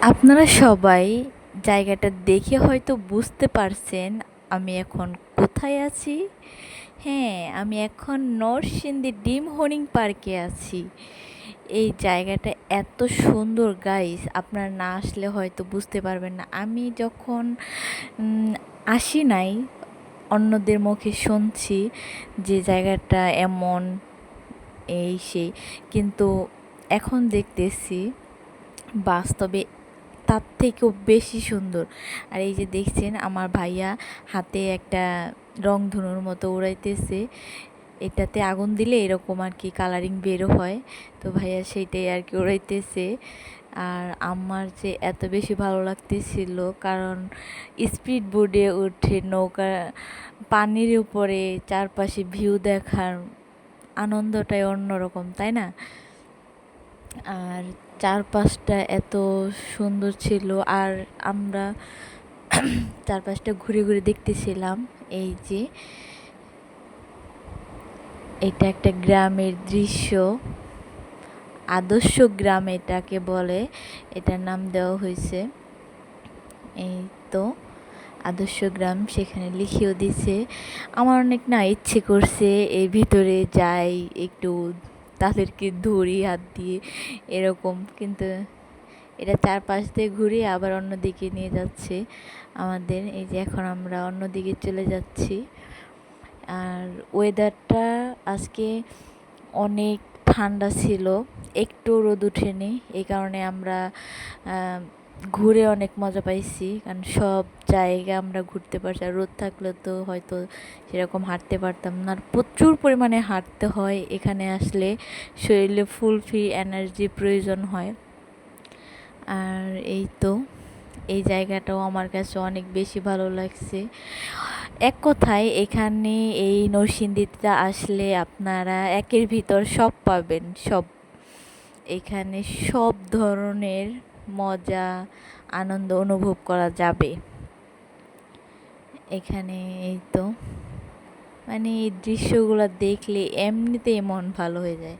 আপনারা সবাই জায়গাটা দেখে হয়তো বুঝতে পারছেন আমি এখন কোথায় আছি। হ্যাঁ, আমি এখন নরসিংদী ডিম হরিণ পার্কে আছি। এই জায়গাটা এত সুন্দর গাইস, আপনারা না আসলে হয়তো বুঝতে পারবেন না। আমি যখন আসি নাই, অন্যদের মুখে শুনছি যে জায়গাটা এমন এই সেই, কিন্তু এখন দেখতেছি বাস্তবে তার থেকেও বেশি সুন্দর। আর এই যে দেখছেন আমার ভাইয়া হাতে একটা রংধনুর মতো উড়াইতেছে, এটাতে আগুন দিলে এরকম আর কি কালারিং বেরো হয়, তো ভাইয়া সেইটাই আর কি উড়াইতেছে। আর আমার যে এত বেশি ভালো লাগতেছিল, কারণ স্পিড বোটে উঠে নৌকা পানির উপরে চারপাশে ভিউ দেখার আনন্দটাই অন্যরকম, তাই না? আর চারপাশটা এত সুন্দর ছিল। আর আমরা চারপাশটা ঘুরে ঘুরে দেখতেছিলাম। এই যে এটা একটা গ্রামের দৃশ্য, আদর্শ গ্রাম এটাকে বলে, এটার নাম দেওয়া হয়েছে। এই তো আদর্শ গ্রাম, সেখানে লিখেও দিছে। আমার অনেক না ইচ্ছে করছে এই ভিতরে যাই, একটু তাদেরকে ধরি হাত দিয়ে এরকম, কিন্তু এটা চারপাশ দিয়ে ঘুরিয়ে আবার অন্যদিকে নিয়ে যাচ্ছে আমাদের। এই যে এখন আমরা অন্যদিকে চলে যাচ্ছি। আর ওয়েদারটা আজকে অনেক ঠান্ডা ছিল, একটু রোদ ওঠেনি, এই কারণে আমরা ঘুরে অনেক মজা পাইছি, কারণ সব জায়গা আমরা ঘুরতে পারছি। আর রোদ থাকলে তো হয়তো সেরকম হাঁটতে পারতাম না। আর প্রচুর পরিমাণে হাঁটতে হয় এখানে আসলে, শরীরে ফুলফিল এনার্জি প্রয়োজন হয়। আর এই তো এই জায়গাটাও আমার কাছে অনেক বেশি ভালো লাগছে। এক কথায় এখানে এই নরসিংদীতে আসলে আপনারা একের ভিতর সব পাবেন, সব। এখানে সব ধরনের মজা আনন্দ অনুভব করা যাবে এখানে। এই তো মানে এই দৃশ্যগুলো দেখলে এমনিতেই মন ভালো হয়ে যায়।